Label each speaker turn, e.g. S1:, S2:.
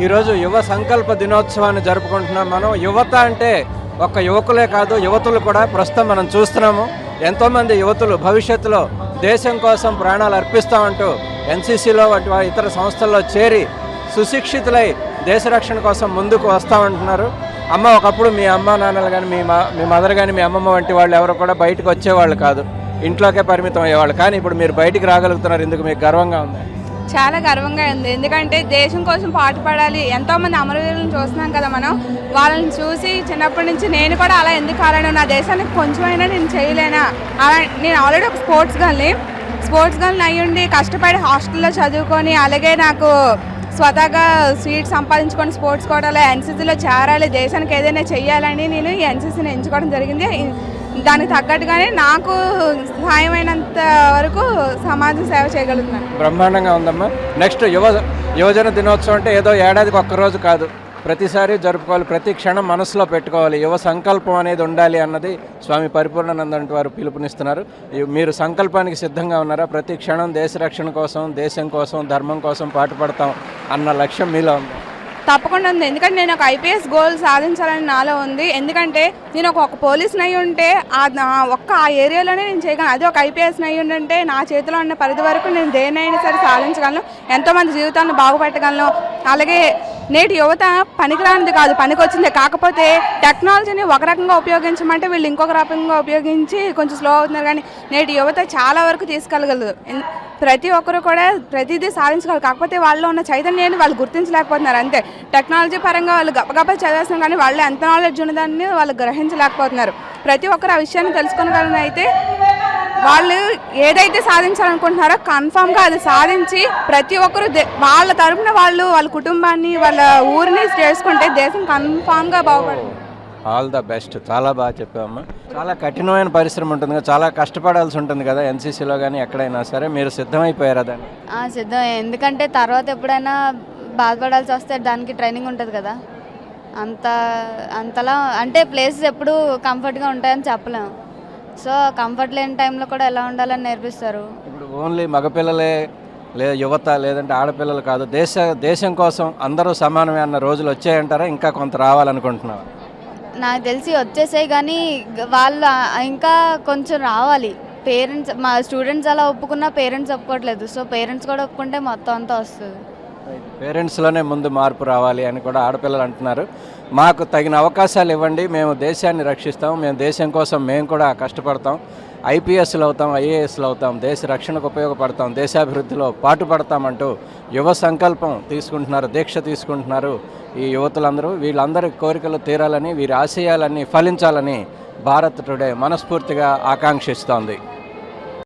S1: ఈరోజు యువ సంకల్ప దినోత్సవాన్ని జరుపుకుంటున్నాం. మనం యువత అంటే ఒక్క యువకులే కాదు, యువతులు కూడా ప్రస్తుతం మనం చూస్తున్నాము. ఎంతోమంది యువతులు భవిష్యత్తులో దేశం కోసం ప్రాణాలు అర్పిస్తామంటూ ఎన్సీసీలో వంటి ఇతర సంస్థల్లో చేరి సుశిక్షితులై దేశ రక్షణ కోసం ముందుకు వస్తామంటున్నారు. ఒకప్పుడు మీ అమ్మ నాన్నలు కానీ మీ మదర్ కానీ మీ అమ్మమ్మ వంటి వాళ్ళు ఎవరు కూడా బయటకు వచ్చేవాళ్ళు కాదు, ఇంట్లోకే పరిమితం అయ్యేవాళ్ళు. కానీ ఇప్పుడు మీరు బయటికి రాగలుగుతున్నారు. ఇందుకు మీకు గర్వంగా ఉంది?
S2: చాలా గర్వంగా ఉంది. ఎందుకంటే దేశం కోసం పాటుపడాలి. ఎంతోమంది అమరవీరులను చూస్తున్నాం కదా మనం. వాళ్ళని చూసి చిన్నప్పటి నుంచి నేను కూడా అలా ఎందుకు కాలేను, నా దేశానికి కొంచెమైనా నేను చేయలేనా, అలా నేను ఆల్రెడీ ఒక స్పోర్ట్స్ గర్ల్ని అయ్యుండి కష్టపడి హాస్టల్లో చదువుకొని, అలాగే నాకు స్వతహాగా సీట్ సంపాదించుకొని స్పోర్ట్స్ కోటాలో ఎన్సీసీలో చేరాలి, దేశానికి ఏదైనా చెయ్యాలని నేను ఈ ఎన్సీసీని ఎంచుకోవడం జరిగింది. దానికి తగ్గట్టుగానే నాకు సహాయమైనంత వరకు సమాజ సేవ చేయగలుగుతున్నాను.
S1: బ్రహ్మాండంగా ఉందమ్మా. నెక్స్ట్ యువజన దినోత్సవం అంటే ఏదో ఏడాదికి ఒక్కరోజు కాదు, ప్రతిసారి జరుపుకోవాలి, ప్రతి క్షణం మనసులో పెట్టుకోవాలి. యువ సంకల్పం అనేది ఉండాలి అన్నది స్వామి పరిపూర్ణానంద వారు పిలుపునిస్తున్నారు. మీరు సంకల్పానికి సిద్ధంగా ఉన్నారా? ప్రతి క్షణం దేశ రక్షణ కోసం, దేశం కోసం, ధర్మం కోసం పాటుపడతాం అన్న లక్ష్యం మీలో ఉంది?
S2: తప్పకుండా ఉంది. ఎందుకంటే నేను ఒక ఐపీఎస్ గోల్ సాధించాలని నాలో ఉంది. ఎందుకంటే నేను ఒక పోలీస్ని అయి ఉంటే ఆ ఏరియాలోనే నేను చేయగలను. అది ఒక ఐపీఎస్ని అయి ఉంటే నా చేతిలో ఉన్న పరిధి వరకు నేను దేనైనా సరే సాధించగలను, ఎంతోమంది జీవితాలను బాగుపెట్టగలను. అలాగే నేటి యువత పనికిరానిది కాదు, పనికొచ్చిందే. కాకపోతే టెక్నాలజీని ఒక రకంగా ఉపయోగించమంటే వీళ్ళు ఇంకొక రకంగా ఉపయోగించి కొంచెం స్లో అవుతున్నారు. కానీ నేటి యువత చాలా వరకు తీసుకెళ్ళగలదు. ప్రతి ఒక్కరు కూడా ప్రతిదీ సాధించగలరు. కాకపోతే వాళ్ళలో ఉన్న చైతన్యాన్ని వాళ్ళు గుర్తించలేకపోతున్నారు అంతే. టెక్నాలజీ పరంగా వాళ్ళు గబగబా చదివేస్తున్నారు, కానీ వాళ్ళు ఎంత నాలెడ్జ్ ఉన్నదాన్ని వాళ్ళు గ్రహించలేకపోతున్నారు. ప్రతి ఒక్కరు ఆ విషయాన్ని తెలుసుకోగలను. అయితే వాళ్ళు ఏదైతే సాధించాలనుకుంటున్నారో కన్ఫామ్గా అది సాధించి ప్రతి ఒక్కరు వాళ్ళ తరపున వాళ్ళ కుటుంబాన్ని వాళ్ళ ఊరిని చేసుకుంటే దేశం కన్ఫామ్గా బాగుపడుతుంది.
S1: All the best. చాలా బాగా చెప్పామమ్మా. చాలా కఠినమైన పరిశ్రమ ఉంటుంది కదా, చాలా కష్టపడాల్సి ఉంటుంది కదా ఎన్సీసీలో కానీ ఎక్కడైనా సరే. మీరు సిద్ధమైపోయారా దాన్ని?
S3: సిద్ధం. ఎందుకంటే తర్వాత ఎప్పుడైనా బాధపడాల్సి వస్తే దానికి ట్రైనింగ్ ఉంటుంది కదా. అంతలా అంటే ప్లేసెస్ ఎప్పుడు కంఫర్ట్గా ఉంటాయని చెప్పలేము. సో కంఫర్ట్ లేని టైంలో కూడా ఎలా ఉండాలని నేర్పిస్తారు.
S1: ఇప్పుడు ఓన్లీ మగపిల్లలే లేదా యువత లేదంటే ఆడపిల్లలు కాదు, దేశం కోసం అందరూ సమానమే అన్న రోజులు వచ్చాయంటారా? ఇంకా కొంత రావాలనుకుంటున్నారా?
S3: నాకు తెలిసి వచ్చేసాయి, కానీ వాళ్ళు ఇంకా కొంచెం రావాలి. పేరెంట్స్, మా స్టూడెంట్స్ అలా ఒప్పుకున్నా పేరెంట్స్ ఒప్పుకోవట్లేదు. సో పేరెంట్స్ కూడా ఒప్పుకుంటే మొత్తం అంతా వస్తుంది.
S1: పేరెంట్స్లోనే ముందు మార్పు రావాలి అని కూడా ఆడపిల్లలు అంటున్నారు. మాకు తగిన అవకాశాలు ఇవ్వండి, మేము దేశాన్ని రక్షిస్తాం, మేము దేశం కోసం మేము కూడా కష్టపడతాం, ఐపీఎస్లు అవుతాం, ఐఏఎస్లు అవుతాం, దేశ రక్షణకు ఉపయోగపడతాం, దేశాభివృద్ధిలో పాటుపడతామంటూ యువ సంకల్పం తీసుకుంటున్నారు, దీక్ష తీసుకుంటున్నారు ఈ యువతులందరూ. వీళ్ళందరి కోరికలు తీరాలని, వీరి ఆశయాలన్నీ ఫలించాలని భారత్ టుడే మనస్ఫూర్తిగా ఆకాంక్షిస్తోంది.